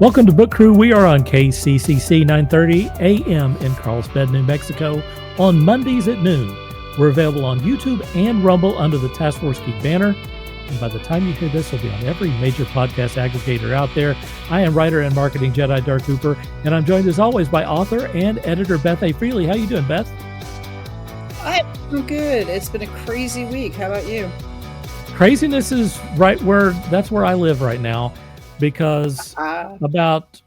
Welcome to Book Crew. We are on KCCC 930 AM in Carlsbad, New Mexico on Mondays at noon. We're available on YouTube and Rumble under the Task Force Geek banner. And by the time you hear this, we'll be on every major podcast aggregator out there. I am writer and marketing Jedi Dirk Cooper, and I'm joined as always by author and editor Beth A. Freely. How you doing, Beth? I'm good. It's been a crazy week. How about you? Craziness is that's where I live right now, because about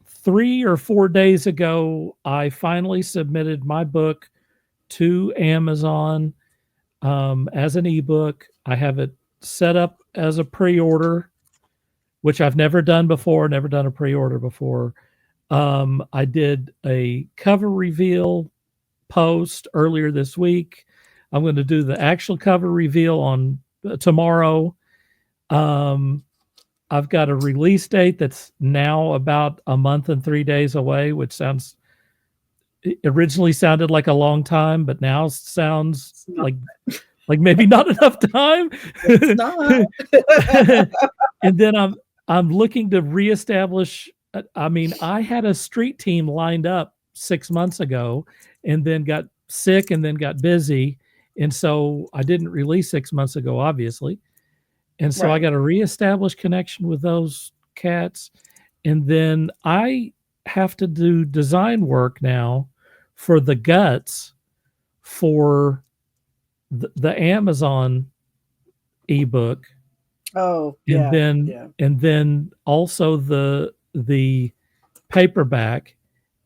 3 or 4 days ago, I finally submitted my book to Amazon as an ebook. I have it set up as a pre-order, which I've never done before, never done a pre-order before. I did a cover reveal post earlier this week. I'm going to do the actual cover reveal on tomorrow. I've got a release date that's now about a month and 3 days away, which originally sounded like a long time, but now sounds like maybe not enough time. It's not. And then I'm looking to reestablish. I mean, I had a street team lined up 6 months ago, and then got sick, and then got busy, and so I didn't release 6 months ago, obviously. And so I got to reestablish connection with those cats. And then I have to do design work now for the guts for the Amazon ebook. Oh, yeah. And then also the paperback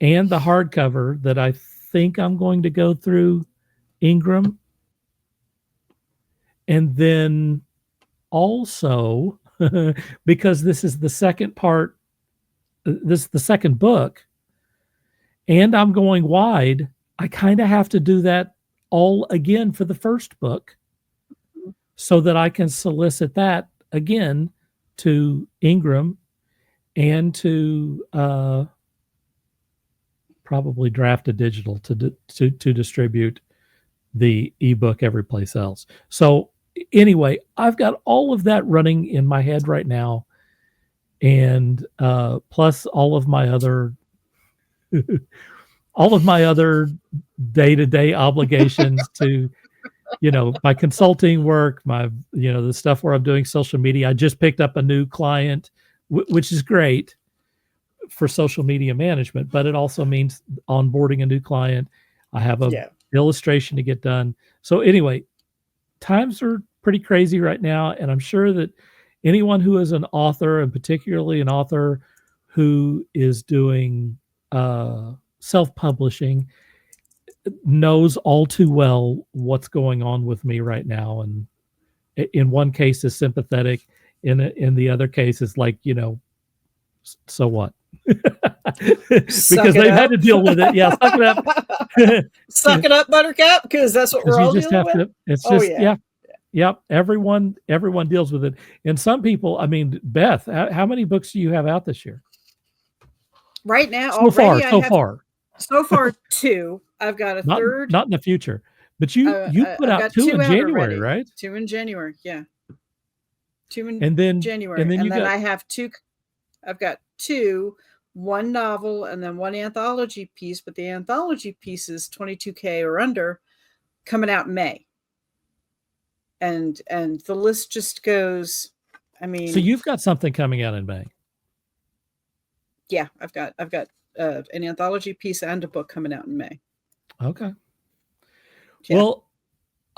and the hardcover that I think I'm going to go through Ingram. And then also, because this is the second part, this is the second book, and I'm going wide, I kind of have to do that all again for the first book so that I can solicit that again to Ingram and to probably Draft a Digital to distribute the ebook every place else. So anyway, I've got all of that running in my head right now, and plus all of my other day-to-day obligations to, my consulting work, the stuff where I'm doing social media. I just picked up a new client, which is great for social media management, but it also means onboarding a new client. I have a illustration to get done. So anyway, times are pretty crazy right now, and I'm sure that anyone who is an author, and particularly an author who is doing self-publishing, knows all too well what's going on with me right now. And in one case is sympathetic, in the other case is like, so what? Because they've had to deal with it. Yeah, suck it up. Suck it up, Buttercup, because that's what we're all dealing with. It's just, Yep. Everyone deals with it. And some people, I mean, Beth, how many books do you have out this year? Right now, So far, 2. I've got a third. Not in the future. But you put out 2 in January, right? 2 in January, yeah. 2 in January. And then I have 2. I've got 2, 1 novel and then 1 anthology piece, but the anthology piece is 22K or under, coming out in May. And the list just goes, I mean. So you've got something coming out in May. Yeah, I've got an anthology piece and a book coming out in May. Okay. Yeah. Well,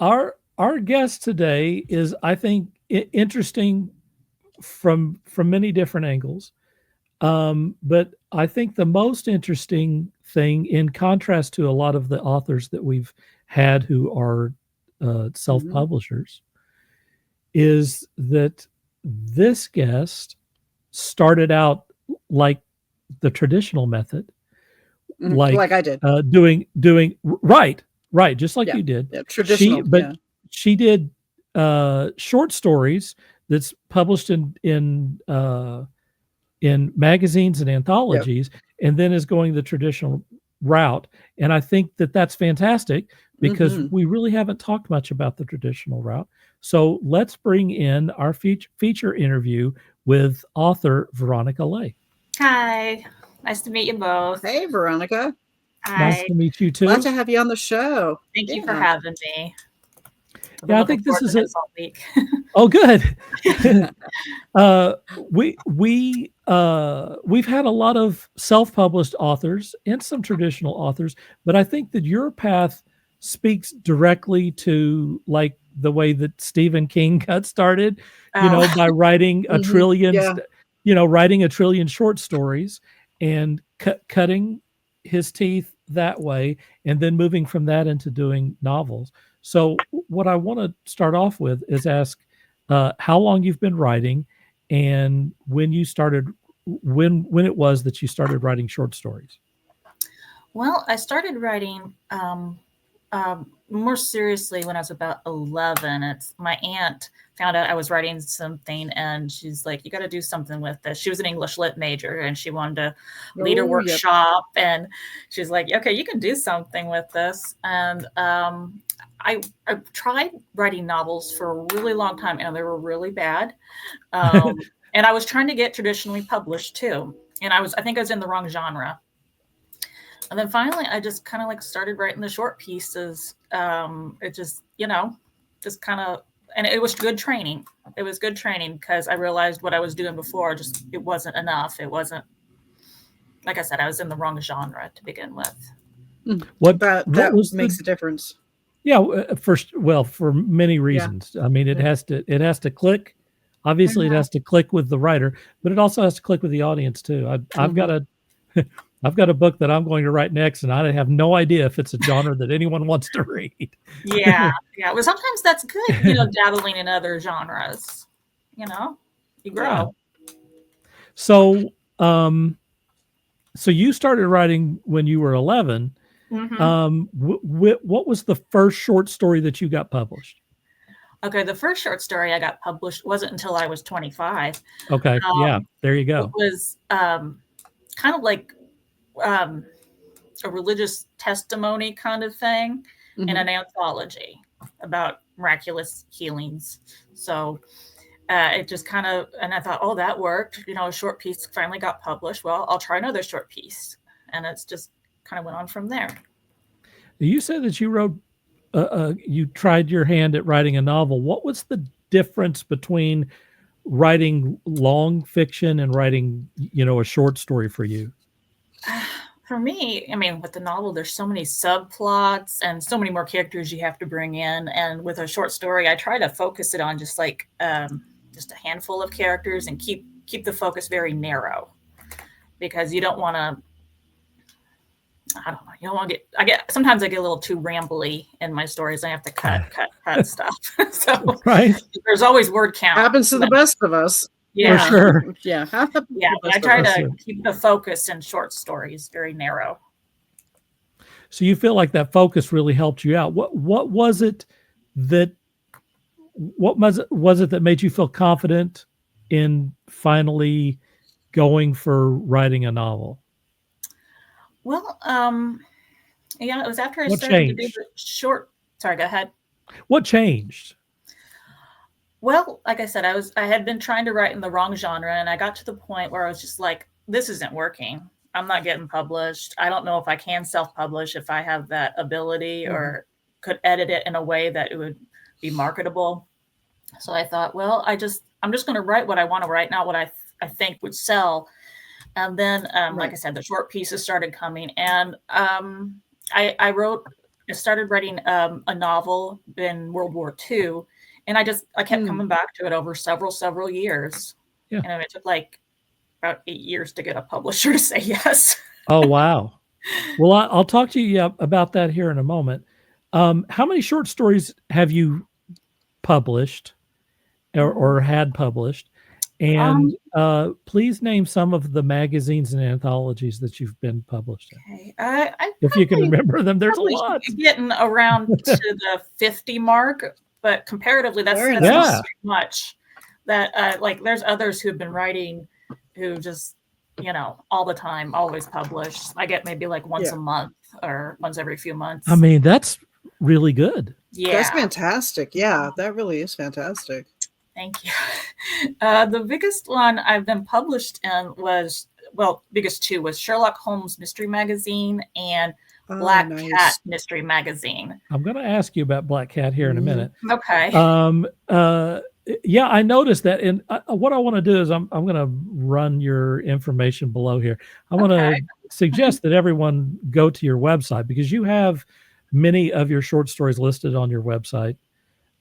our guest today is, I think, interesting from many different angles. But I think the most interesting thing, in contrast to a lot of the authors that we've had who are self-publishers, is that this guest started out like the traditional method, like I did, doing right, just like you did. Yeah, traditional, she did short stories that's published in magazines and anthologies, and then is going the traditional route. And I think that's fantastic, because we really haven't talked much about the traditional route. So let's bring in our feature interview with author Veronica Leigh. Hi. Nice to meet you both. Hey, Veronica. Nice Hi. to meet you too. Glad to have you on the show. Thank you for having me. I've been Yeah, I looking think this forward is to a. this all week. Oh, good. We've had a lot of self-published authors and some traditional authors, but I think that your path speaks directly to like the way that Stephen King got started, Oh, by writing a trillion, Yeah. writing a trillion short stories and cutting his teeth that way, and then moving from that into doing novels. So, what I want to start off with is ask how long you've been writing and when you started, when it was that you started writing short stories. well, I started writing more seriously when I was about 11. It's my aunt found out I was writing something, and she's like, "You got to do something with this." She was an English lit major, and she wanted to lead a Oh, yep. workshop, and she's like, "Okay, you can do something with this." And I tried writing novels for a really long time, and they were really bad. And I was trying to get traditionally published too, and I think I was in the wrong genre. And then finally, I just kind of like started writing the short pieces. It just, just kind of, and it was good training. It was good training because I realized what I was doing before just it wasn't enough. It wasn't, like I said, I was in the wrong genre to begin with. What That was makes a difference. Yeah, for many reasons. I mean, it has to click. Obviously, it has to click with the writer, but it also has to click with the audience too. I've got a I've got a book that I'm going to write next, and I have no idea if it's a genre that anyone wants to read. Yeah. Well, sometimes that's good, dabbling in other genres. You grow. Yeah. So, so you started writing when you were 11. What was the first short story that you got published? Okay, the first short story I got published wasn't until I was 25. Okay, yeah, there you go. It was kind of like a religious testimony kind of thing in an anthology about miraculous healings. So it just kind of, and I thought, oh, that worked. A short piece finally got published. Well, I'll try another short piece. And it's just kind of went on from there. You said that you wrote, you tried your hand at writing a novel. What was the difference between writing long fiction and writing, a short story for you? For me, I mean, with the novel, there's so many subplots and so many more characters you have to bring in. And with a short story, I try to focus it on just like just a handful of characters and keep the focus very narrow, because you don't want to. I don't know. You don't want to sometimes I get a little too rambly in my stories. I have to cut stuff. So right. There's always word count. Happens to the best of us. Yeah. For sure. Yeah. I try to keep the focus in short stories very narrow. So you feel like that focus really helped you out. What was it that that made you feel confident in finally going for writing a novel? Well, it was after I What started changed? to do the short. Sorry, go ahead. What changed? Well, like I said, I had been trying to write in the wrong genre, and I got to the point where I was just like, this isn't working. I'm not getting published. I don't know if I can self-publish, if I have that ability or could edit it in a way that it would be marketable. So I thought, well, I'm just going to write what I want to write, not what I think would sell. And then, like I said, the short pieces started coming, and I started writing a novel in World War II, and I kept coming back to it over several years. Yeah. And it took like about 8 years to get a publisher to say yes. Oh, wow. Well, I'll talk to you about that here in a moment. How many short stories have you published or had published? And please name some of the magazines and anthologies that you've been published in. Okay. If you can remember them, there's a lot. Getting around to the 50 mark, but comparatively, that's not much. That like there's others who've been writing who just all the time, always publish. I get maybe like once a month or once every few months. I mean, that's really good. Yeah, that's fantastic. Yeah, that really is fantastic. Thank you. The biggest one I've been published in was biggest two was Sherlock Holmes Mystery Magazine and Black Cat Mystery Magazine. I'm going to ask you about Black Cat here in a minute. Okay. Yeah, I noticed that. And what I want to do is I'm going to run your information below here. I want to suggest that everyone go to your website, because you have many of your short stories listed on your website.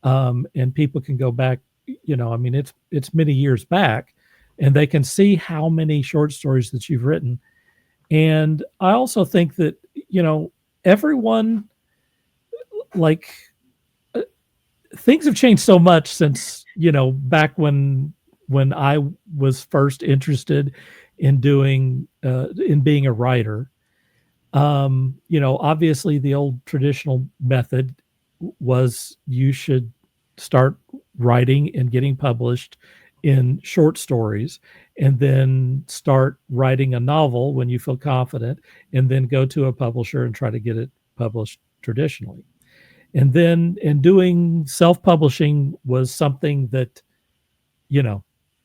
And people can go back, I mean, it's many years back, and they can see how many short stories that you've written. And I also think that, everyone, like, things have changed so much since, back when I was first interested in doing, in being a writer. Obviously the old traditional method was you should start writing and getting published in short stories, and then start writing a novel when you feel confident, and then go to a publisher and try to get it published traditionally. And then doing self-publishing was something that,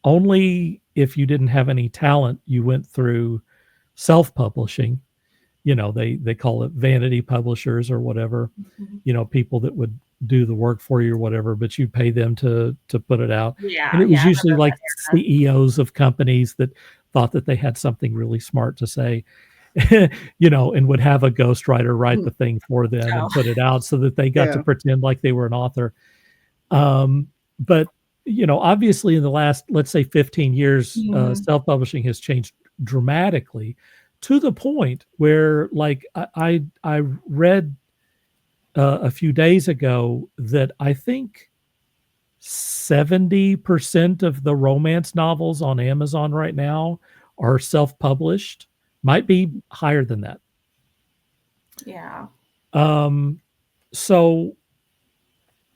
only if you didn't have any talent, you went through self-publishing. They call it vanity publishers or whatever, people that would do the work for you or whatever, but you pay them to put it out. Yeah. And it was usually like CEOs of companies that thought that they had something really smart to say, and would have a ghostwriter write the thing for them and put it out so that they got to pretend like they were an author. But, obviously in the last, let's say 15 years, self-publishing has changed dramatically, to the point where, like, I read a few days ago that I think 70% of the romance novels on Amazon right now are self-published. Might be higher than that. Yeah. So,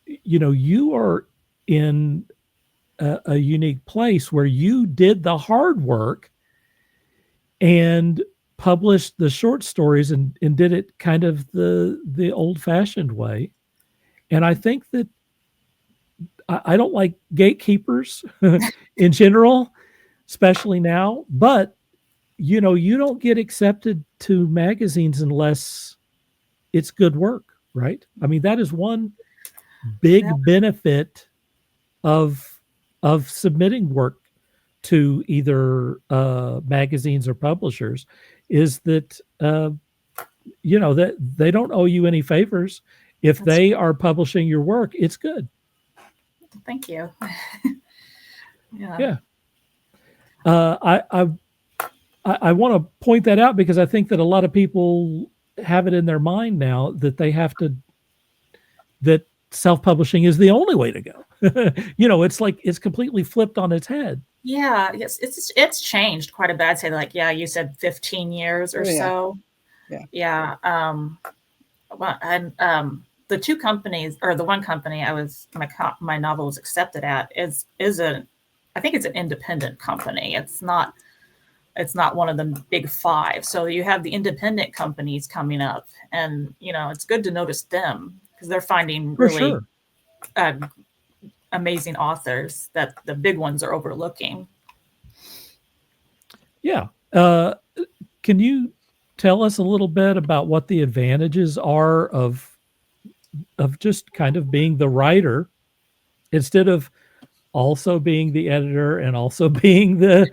you are in a unique place where you did the hard work and published the short stories and did it kind of the old-fashioned way. And I think that I don't like gatekeepers in general, especially now, but you don't get accepted to magazines unless it's good work, right? I mean, that is one big benefit of submitting work to either magazines or publishers, is that that they don't owe you any favors. If they are publishing your work, it's good. Thank you. Yeah. I want to point that out, because I think that a lot of people have it in their mind now that they have to, that self-publishing is the only way to go. It's like, it's completely flipped on its head. Yeah, yes, it's changed quite a bit. I'd say, like, you said 15 years or so. Yeah. Well, and the two companies, or the one company my novel was accepted at is I think it's an independent company. It's not one of the big five. So you have the independent companies coming up, and it's good to notice them, because they're finding really amazing authors that the big ones are overlooking. Yeah. Can you tell us a little bit about what the advantages are of just kind of being the writer instead of also being the editor and also being the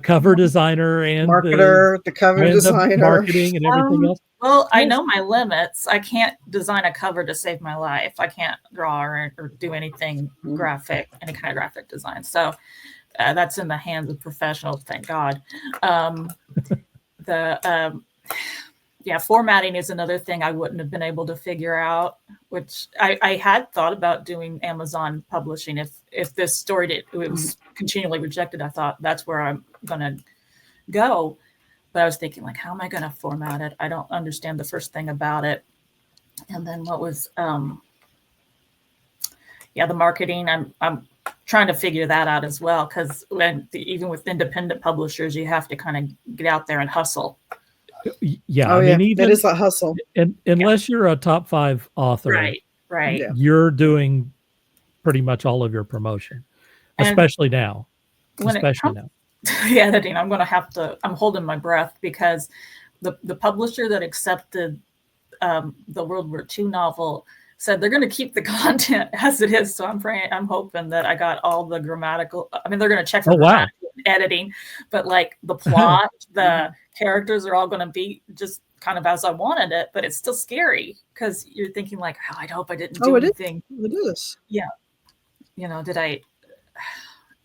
cover designer and marketer, the cover designer, marketing and everything else? Well, I know my limits. I can't design a cover to save my life. I can't draw or do anything graphic, any kind of graphic design. So that's in the hands of professionals, thank God. Formatting is another thing I wouldn't have been able to figure out, which I had thought about doing Amazon publishing. If this story it was continually rejected, I thought that's where I'm going to go. But I was thinking, like, how am I going to format it? I don't understand the first thing about it. And then what was, the marketing, I'm trying to figure that out as well. Because even with independent publishers, you have to kind of get out there and hustle. Yeah. I mean, even it is a hustle. And unless you're a top 5 author, right. You're doing pretty much all of your promotion, especially now. the editing, I'm holding my breath, because the publisher that accepted the World War II novel said they're going to keep the content as it is. So I'm hoping that I got all the grammatical. I mean, they're going to check for grammatical editing, but like the plot, the characters are all going to be just kind of as I wanted it. But it's still scary because you're thinking like, oh, I hope I didn't do anything. It is. Yeah.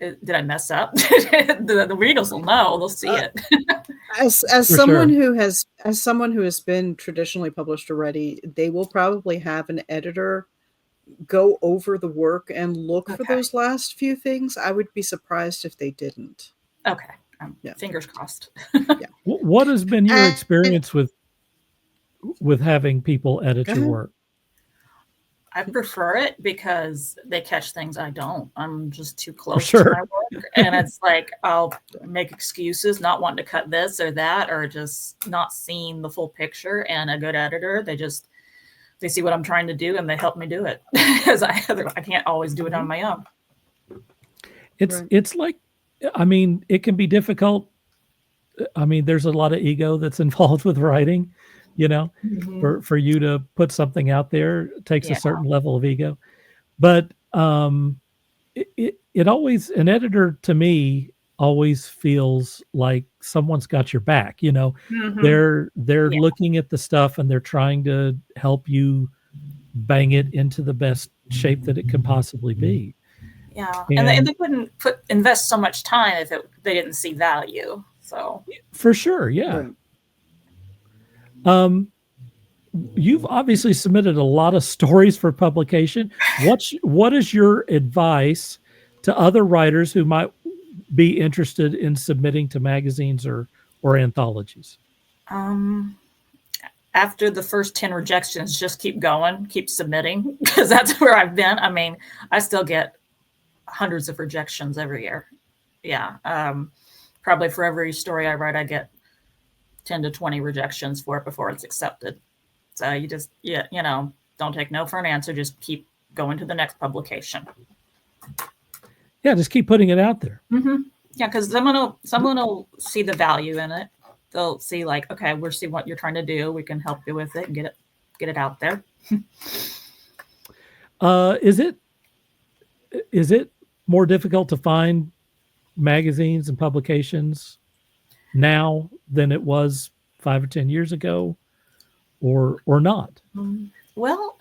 Did I mess up? The readers will know. They'll see it. As someone who has been traditionally published already, they will probably have an editor go over the work and look for those last few things. I would be surprised if they didn't. Okay. Fingers crossed. Yeah. What has been your experience with having people edit your work? I prefer it because they catch things I don't. I'm just too close to my work. And it's like, I'll make excuses, not wanting to cut this or that, or just not seeing the full picture. And a good editor, they see what I'm trying to do and they help me do it. Because I can't always do it on my own. It's like, I mean, it can be difficult. I mean, there's a lot of ego that's involved with writing. For you to put something out there takes a certain level of ego, but it always, an editor to me always feels like someone's got your back. They're looking at the stuff and they're trying to help you bang it into the best shape that it can possibly be. Yeah, and they couldn't invest so much time if they didn't see value. So for sure, yeah. Right. You've obviously submitted a lot of stories for publication. What is your advice to other writers who might be interested in submitting to magazines or anthologies? After the first 10 rejections, just keep going, keep submitting, because that's where I've been. I mean, I still get hundreds of rejections every year. Yeah. Probably for every story I write, I get 10 to 20 rejections for it before it's accepted. So you just, don't take no for an answer. Just keep going to the next publication. Yeah, just keep putting it out there. Mm-hmm. Yeah, because someone will see the value in it. They'll see like, okay, we'll see what you're trying to do. We can help you with it and get it out there. Is it more difficult to find magazines and publications now than it was 5 or 10 years ago, or not? Well,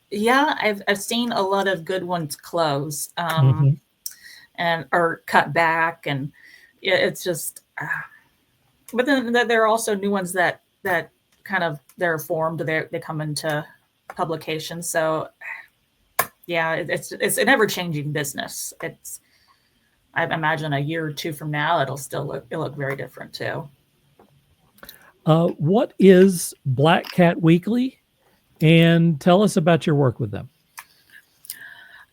yeah, I've seen a lot of good ones close, and or cut back, and it's just. But then there are also new ones that kind of they're formed. They come into publication. So yeah, it's an ever changing business. I imagine a year or two from now, it'll look very different too. What is Black Cat Weekly? And tell us about your work with them.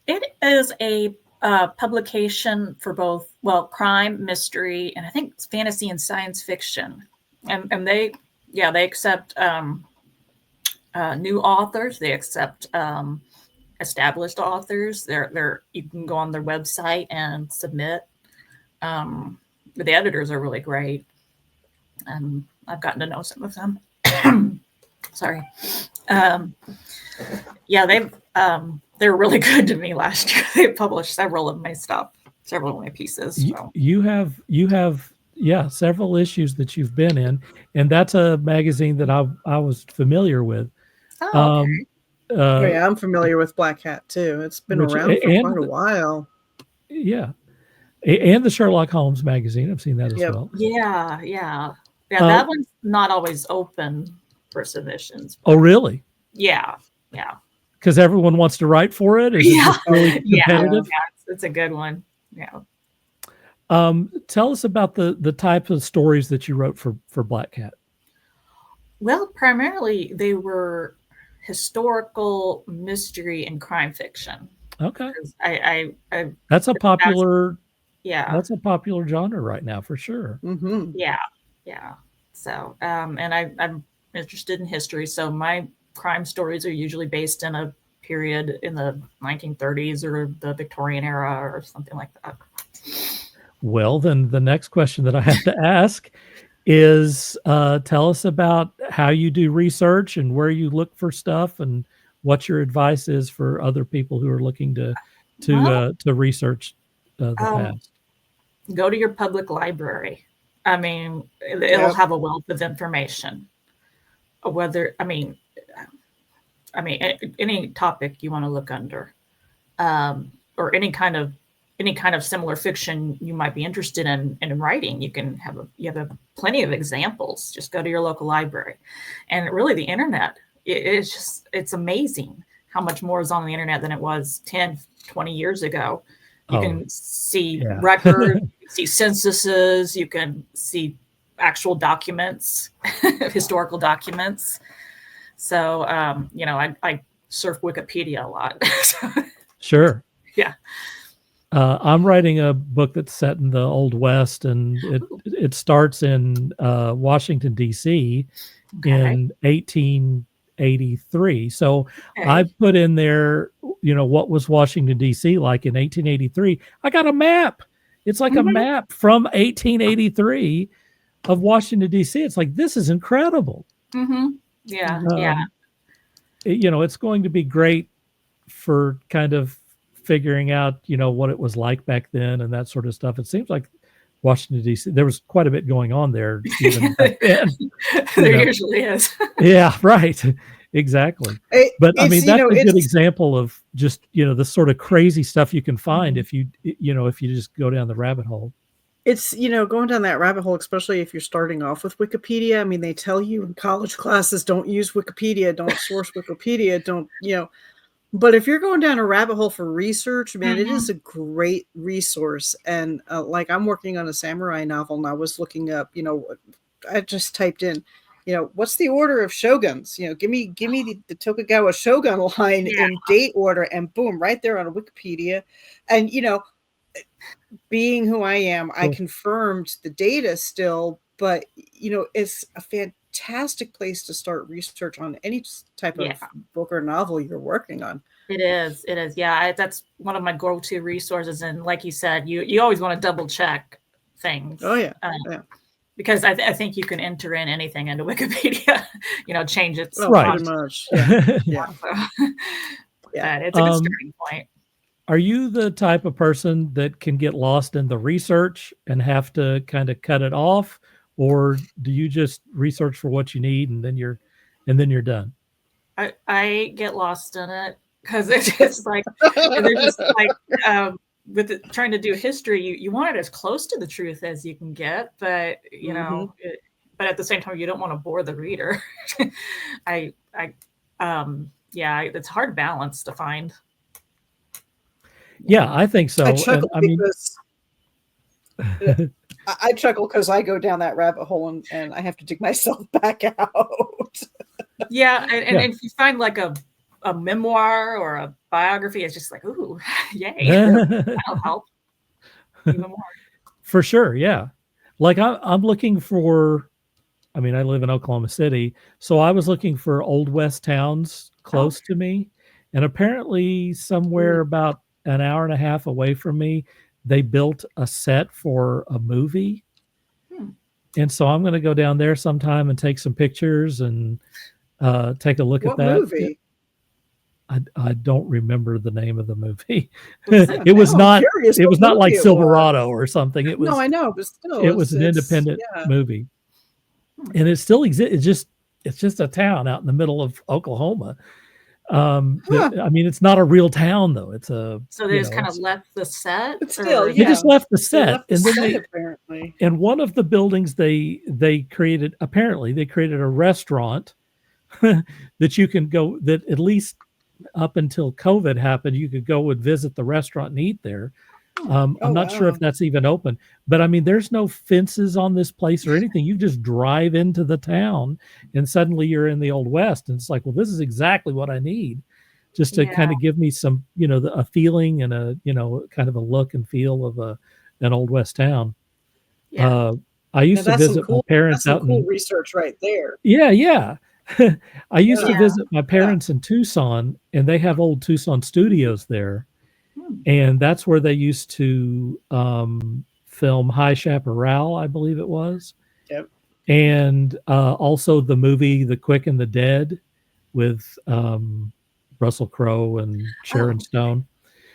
It is a publication for both, crime, mystery, and I think it's fantasy and science fiction. And they accept new authors. They accept established authors. You can go on their website and submit. But the editors are really great. And I've gotten to know some of them. Sorry. They're really good to me last year. They published several of my pieces. So. You have several issues that you've been in, and that's a magazine that I was familiar with. Oh, okay. I'm familiar with Black Cat too. It's been around for quite a while. Yeah. And the Sherlock Holmes magazine. I've seen that as well. Yeah. That one's not always open for submissions. Oh, really? Yeah. Because everyone wants to write for it? Is it just really competitive? Yeah, it's a good one. Yeah. Tell us about the type of stories that you wrote for Black Cat. Well, primarily they were historical, mystery, and crime fiction. Okay. That's a popular genre right now for sure. Mm-hmm. Yeah. So, and I'm interested in history, so my crime stories are usually based in a period in the 1930s or the Victorian era or something like that. Well, then the next question that I have to ask is tell us about how you do research and where you look for stuff and what your advice is for other people who are looking to research the past. Go to your public library. I mean, it'll have a wealth of information. Whether any topic you want to look under, or any kind of similar fiction you might be interested in writing, you have plenty of examples. Just go to your local library. And really the internet, it's amazing how much more is on the internet than it was 10, 20 years ago. You can see records, you can see censuses, you can see actual documents, historical documents. So, I surf Wikipedia a lot. Sure. Yeah. I'm writing a book that's set in the Old West, and it starts in Washington, D.C. in 1883. So I put in there, what was Washington, D.C. like in 1883. I got a map. It's like a map from 1883 of Washington, D.C. It's like, this is incredible. Mm-hmm. Yeah. It's going to be great for kind of figuring out, what it was like back then and that sort of stuff. It seems like Washington, D.C., there was quite a bit going on there even back then. There usually is. Yeah, right. Exactly. But I mean, that's a good example of just, the sort of crazy stuff you can find if you just go down the rabbit hole. It's, going down that rabbit hole, especially if you're starting off with Wikipedia. I mean, they tell you in college classes, don't use Wikipedia, don't source Wikipedia, don't, but if you're going down a rabbit hole for research, man, it is a great resource. And like I'm working on a samurai novel, and I was looking up, I just typed in, what's the order of shoguns? Give me the Tokugawa shogun line in date order, and boom, right there on Wikipedia. And, being who I am, I confirmed the data still, but, it's a fantastic place to start research on any type of book or novel you're working on. It is. Yeah. That's one of my go-to resources. And like you said, you always want to double check things. Oh yeah. Because I think you can enter in anything into Wikipedia, change it. Pretty much. Yeah. Yeah. It's a good starting point. Are you the type of person that can get lost in the research and have to kind of cut it off? Or do you just research for what you need and then you're done? I get lost in it because it's just like, they're just like, with trying to do history, you want it as close to the truth as you can get, but but at the same time, you don't want to bore the reader. It's hard balance to find. Yeah, I think so. I chuckle because I go down that rabbit hole and I have to dig myself back out. Yeah, and if you find like a memoir or a biography, it's just like, ooh, yay, that'll help even more. For sure, yeah. Like I'm looking for, I live in Oklahoma City, so I was looking for Old West towns close to me, and apparently somewhere about an hour and a half away from me, they built a set for a movie. And so I'm going to go down there sometime and take some pictures and take a look at that. What movie? I don't remember the name of the movie. It was not like Silverado or something. It was, no, I know, but still, it was an independent movie. And it still exists. It's just a town out in the middle of Oklahoma. It's not a real town though. It's a so they just kind of left the set. Still, they just left the set, and then apparently, and one of the buildings they created. Apparently, they created a restaurant that you can go. That at least up until COVID happened, you could go and visit the restaurant and eat there. I'm not sure if that's even open, but there's no fences on this place or anything. You just drive into the town and suddenly you're in the Old West. And it's like, well, this is exactly what I need just to kind of give me some, a feeling and a, kind of a look and feel of an Old West town. Yeah. I used to visit my parents out in research right there. Yeah. I used to visit my parents in Tucson, and they have old Tucson studios there. And that's where they used to film High Chaparral, I believe it was. Yep. And also the movie The Quick and the Dead with Russell Crowe and Sharon Stone.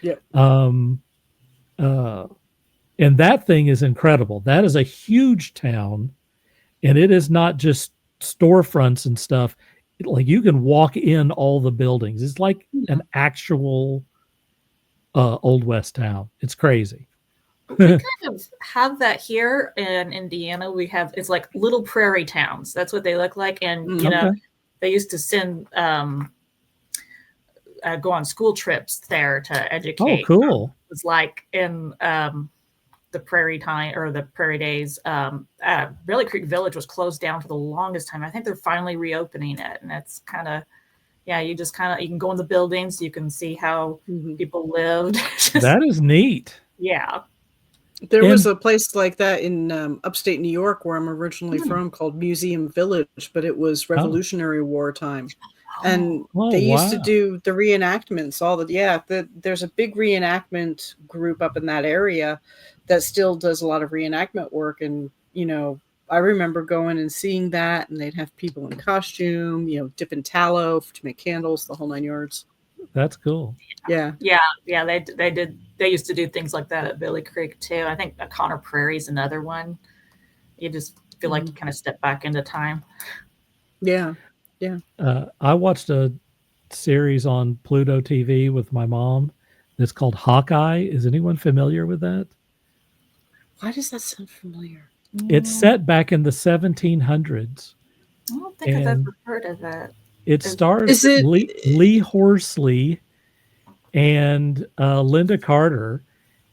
Yep. And that thing is incredible. That is a huge town, and it is not just storefronts and stuff. Like you can walk in all the buildings. It's like an actual Old West town. It's crazy. We kind of have that here in Indiana. We have, it's like little prairie towns. That's what they look like. And, you know, they used to send, go on school trips there to educate. Oh, cool. It's like in the prairie time or the prairie days, Bailey Creek Village was closed down for the longest time. I think they're finally reopening it. And it's kind of, you just kind of, you can go in the buildings, you can see how people lived. That is neat. Yeah. There was a place like that in upstate New York where I'm originally from called Museum Village, but it was Revolutionary War time. And they used to do the reenactments, there's a big reenactment group up in that area that still does a lot of reenactment work. And, you know, I remember going and seeing that, and they'd have people in costume, you know, dipping tallow to make candles, the whole 9 yards. That's cool. Yeah. They used to do things like that at Bailey Creek too. I think Connor Prairie is another one. You just feel like you kind of step back into time. Yeah. I watched a series on Pluto TV with my mom that's called Hawkeye. Is anyone familiar with that? Why does that sound familiar? It's set back in the 1700s. I don't think I've ever heard of it. It stars Lee Horsley and Linda Carter,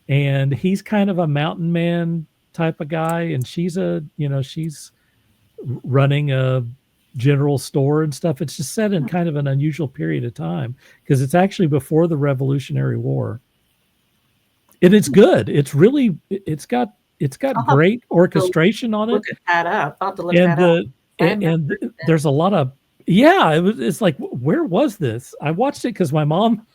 and he's kind of a mountain man type of guy, and she's running a general store and stuff. It's just set in kind of an unusual period of time because it's actually before the Revolutionary War, and it's good. It's got great orchestration on it. Look that up. I'll have to look that up. And there's a lot of it's like, where was this? I watched it because my mom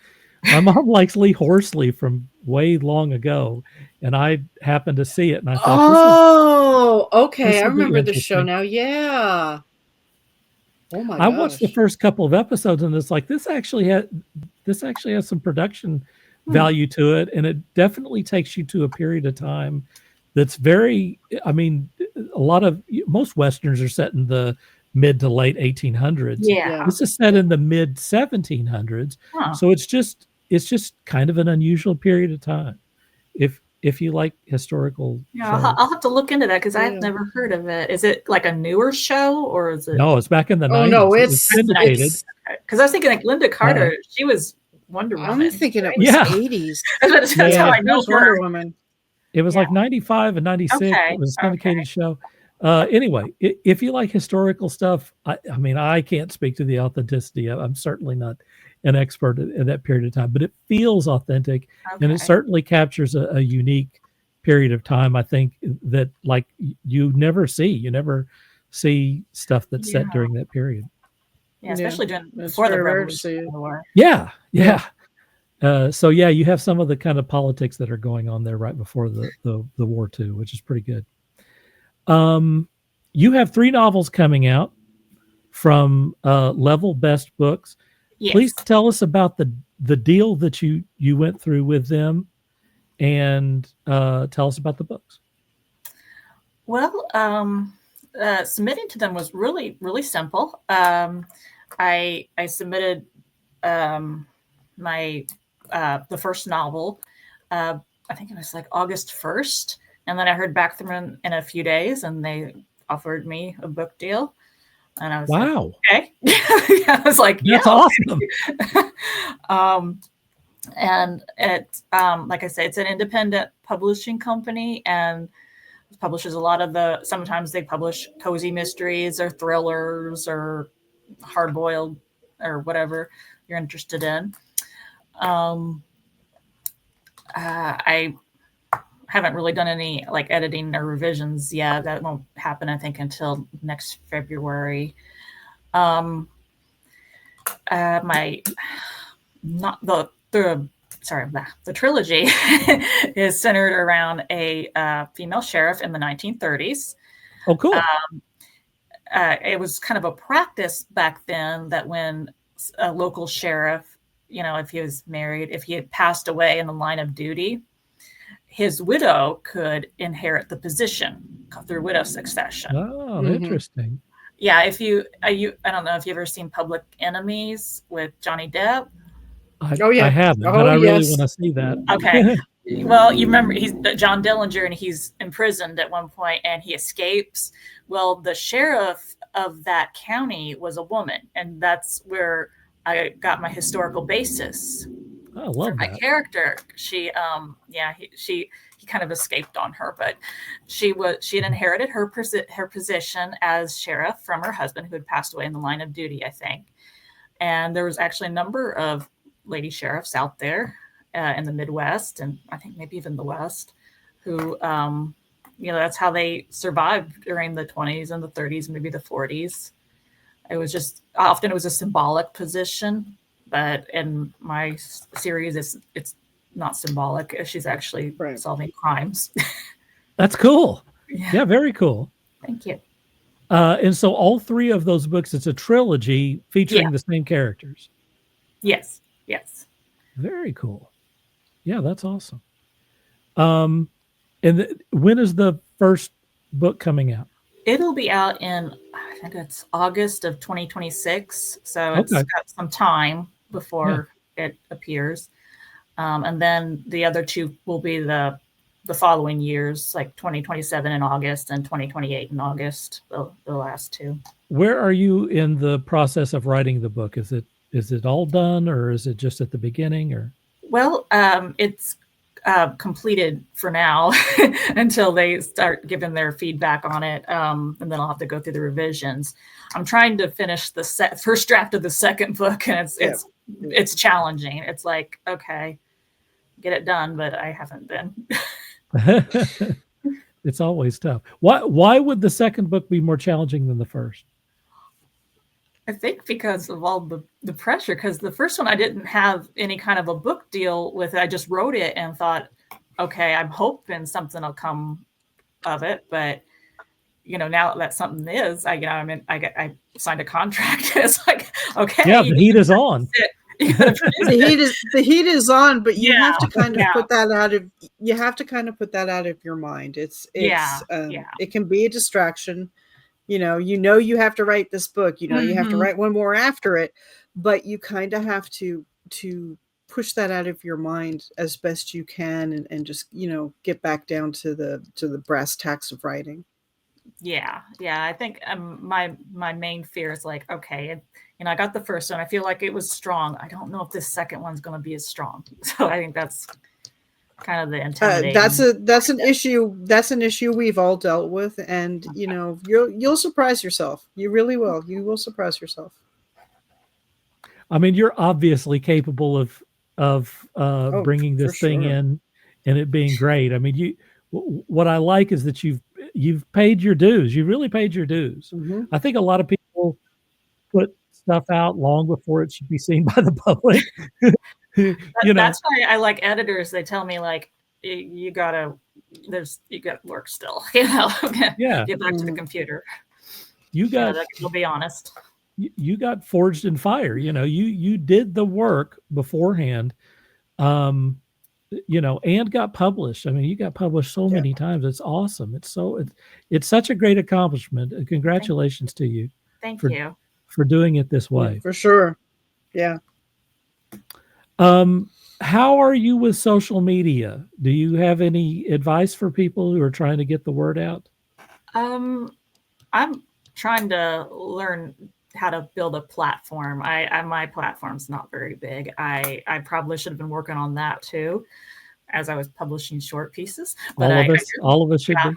likes Lee Horsley from way long ago, and I happened to see it, and I thought, okay, I remember the show now. Yeah. Oh my gosh. I watched the first couple of episodes, and it's like this actually has some production value to it, and it definitely takes you to a period of time that's very. I mean, most westerns are set in the mid to late 1800s. Yeah. This is set in the mid 1700s. So it's just kind of an unusual period of time. If you like historical shows. I'll have to look into that because I've never heard of it. Is it like a newer show or is it? No, it's back in the 90s. No, it's syndicated. Because I was thinking like Linda Carter, she was Wonder Woman. I'm thinking it was 80s. That's how I know Wonder Woman. It was like 95 and 96. It was a syndicated show. Anyway, if you like historical stuff, I mean, I can't speak to the authenticity. I'm certainly not an expert in that period of time, but it feels authentic, and it certainly captures a unique period of time. I think that like you never see stuff that's set during that period. Yeah, especially before the Revolutionary War. Yeah. So you have some of the kind of politics that are going on there right before the war too, which is pretty good. You have 3 novels coming out from Level Best Books. Yes. Please tell us about the deal that you went through with them, and tell us about the books. Well, submitting to them was really, really simple. I submitted my the first novel. I think it was like August 1st. And then I heard back from them in a few days, and they offered me a book deal. And I was wow. Like, okay. I was like, that's awesome. And it, like I say, it's an independent publishing company, and it publishes a lot of sometimes they publish cozy mysteries or thrillers or hard-boiled or whatever you're interested in. I haven't really done any like editing or revisions yet. That won't happen, I think, until next February. The the trilogy is centered around a female sheriff in the 1930s. Oh, cool. It was kind of a practice back then that when a local sheriff, if he was married, if he had passed away in the line of duty, his widow could inherit the position through widow succession. Oh, interesting. Yeah, I don't know if you've ever seen Public Enemies with Johnny Depp. I haven't, but I really want to see that. Okay. Well, you remember he's John Dillinger, and he's imprisoned at one point, and he escapes. Well, the sheriff of that county was a woman, and that's where I got my historical basis. I love my character. She, he kind of escaped on her, but she had inherited her position as sheriff from her husband, who had passed away in the line of duty, I think. And there was actually a number of lady sheriffs out there in the Midwest, and I think maybe even the West, who, that's how they survived during the 20s and the 30s, maybe the 40s. It was often a symbolic position, but in my series, it's not symbolic. She's actually solving crimes. That's cool. Yeah, very cool. Thank you. And so all three of those books, it's a trilogy featuring the same characters. Yes. Very cool. Yeah, that's awesome. And when is the first book coming out? It'll be out in, I think it's August of 2026. So it's got some time before it appears. And then the other two will be the following years, like 2027 in August and 2028 in August, the last two. Where are you in the process of writing the book? Is it all done, or is it just at the beginning? Or well, it's completed for now until they start giving their feedback on it, and then I'll have to go through the revisions. I'm trying to finish the first draft of the second book, and it's challenging. It's like, okay, get it done, but I haven't been. It's always tough. Why would the second book be more challenging than the first? I think because of all the pressure, because the first one I didn't have any kind of a book deal with it. I just wrote it and thought, okay, I'm hoping something will come of it. But now that something is, I signed a contract. It's like, okay, yeah, the heat is on. The heat is on, but you have to kind of put that out of your mind. It can be a distraction. You have to write this book, you have to write one more after it, but you kind of have to push that out of your mind as best you can and just, get back down to the brass tacks of writing. Yeah. I think my main fear is like, okay, I got the first one. I feel like it was strong. I don't know if this second one's going to be as strong. So I think that's kind of the intimidating. That's an issue. That's an issue we've all dealt with, and you'll surprise yourself. You really will. You will surprise yourself. I mean, you're obviously capable of bringing this thing in and it being great. I mean, what I like is that you've paid your dues. You really paid your dues. Mm-hmm. I think a lot of people put stuff out long before it should be seen by the public. That's why I like editors. They tell me like, you got work still, get back to the computer. You'll be honest. You got forged in fire. You did the work beforehand, and got published. I mean, you got published so many times. It's awesome. It's such a great accomplishment. Congratulations to you. Thank you for doing it this way. For sure. Yeah. How are you with social media? Do you have any advice for people who are trying to get the word out? I'm trying to learn how to build a platform. My platform's not very big. I probably should have been working on that too, as I was publishing short pieces. But all of us should be.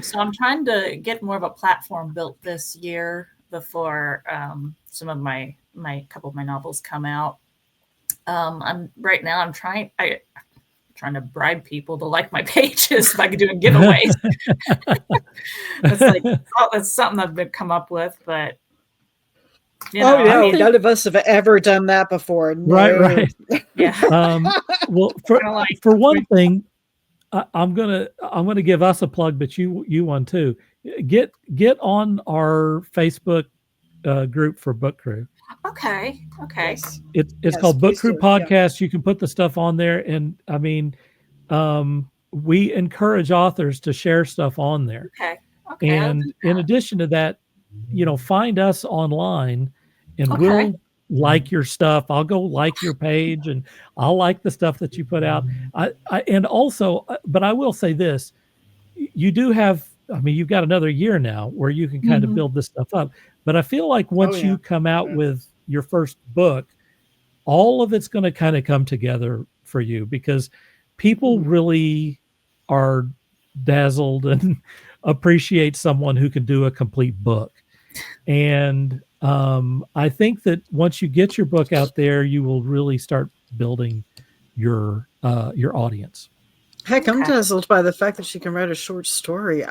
So I'm trying to get more of a platform built this year before some of my couple of my novels come out. I'm trying to bribe people to like my pages by doing giveaways. That's something I've come up with, but Oh, no, I mean, none of us have ever done that before. No. Right. yeah. Well, for one thing, I'm gonna give us a plug, but you one too. Get on our Facebook group for Book Crew. Okay. Yes. It's Yes, called Book please Crew do. Yeah. Podcast. You can put the stuff on there, and I mean, we encourage authors to share stuff on there. Okay. And in addition to that, find us online, and Okay. we'll like your stuff. I'll go like your page, and I'll like the stuff that you put out. And also, but I will say this: you do have. I mean, you've got another year now where you can kind of build this stuff up. But I feel like once you come out with your first book, all of it's going to kind of come together for you, because people really are dazzled and appreciate someone who can do a complete book. And I think that once you get your book out there, you will really start building your audience. Heck, I'm dazzled by the fact that she can write a short story.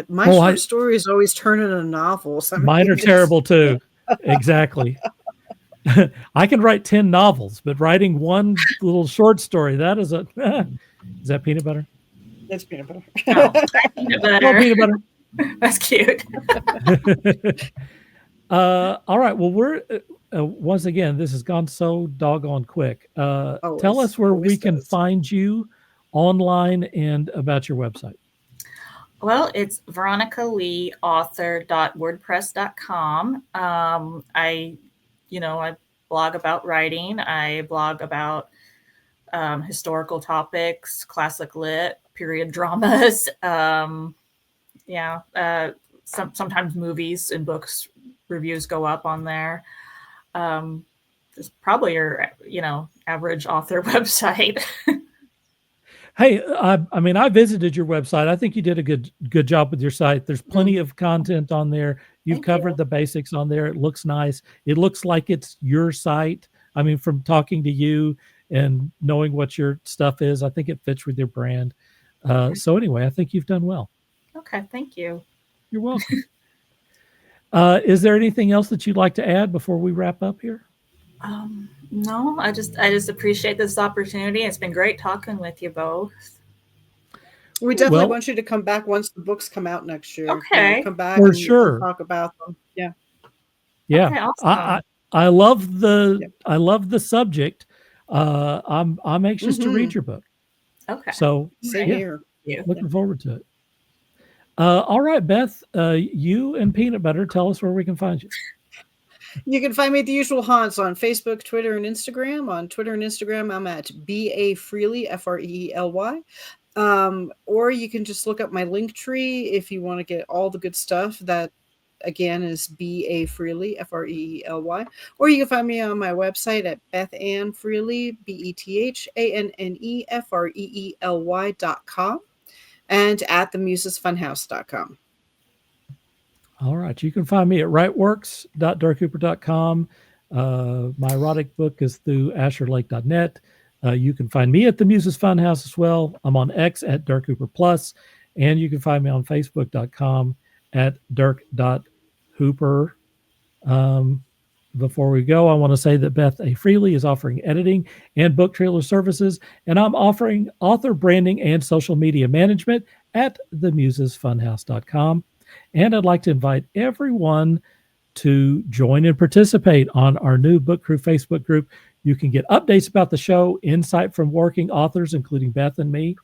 My short stories always turn into novels. Mine are terrible too. Exactly. I can write 10 novels, but writing one little short story, that is is that peanut butter? That's peanut butter. Oh, peanut butter. Oh, peanut butter. That's cute. All right. Well, we're once again, this has gone so doggone quick. Tell us where we can find you online and about your website. Well, it's veronicaleigh.author.wordpress.com. I blog about writing. I blog about historical topics, classic lit, period dramas. Sometimes movies and books reviews go up on there. It's probably your, average author website. Hey, I mean, I visited your website. I think you did a good job with your site. There's plenty of content on there. You've covered the basics on there. It looks nice. It looks like it's your site. I mean, from talking to you and knowing what your stuff is, I think it fits with your brand. So anyway, I think you've done well. Okay, thank you. You're welcome. Is there anything else that you'd like to add before we wrap up here? No, I just appreciate this opportunity. It's been great talking with you both. We definitely want you to come back once the books come out next year. Okay. Come back for and sure. Talk about them. Yeah. Yeah. Okay, awesome. I love the subject. I'm anxious to read your book. Okay. So same here. Looking forward to it. All right, Beth, you and Peanut Butter, tell us where we can find you. You can find me at the usual haunts on Facebook, Twitter, and Instagram. On Twitter and Instagram, I'm at B.A. Freely, Freely. Or you can just look up my link tree if you want to get all the good stuff. That, again, is B.A. Freely, Freely. Or you can find me on my website at Beth Ann Freely, BethanneFreely.com, and at themusesfunhouse.com. All right. You can find me at writeworks.dirkhooper.com. My erotic book is through asherlake.net. You can find me at the Muses Funhouse as well. I'm on X at Dirk Hooper Plus, and you can find me on Facebook.com at Dirk.Hooper. Before we go, I want to say that Beth A. Freely is offering editing and book trailer services, and I'm offering author branding and social media management at themusesfunhouse.com. And I'd like to invite everyone to join and participate on our new Book Crew Facebook group. You can get updates about the show, insight from working authors, including Beth and me,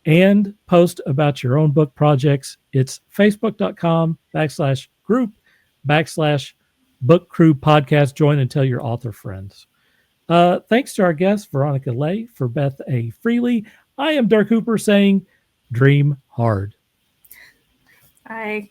and post about your own book projects. It's facebook.com/group/Book Crew Podcast. Join and tell your author friends. Thanks to our guest, Veronica Leigh, for Beth A. Freely. I am Dirk Hooper saying, dream hard. Bye.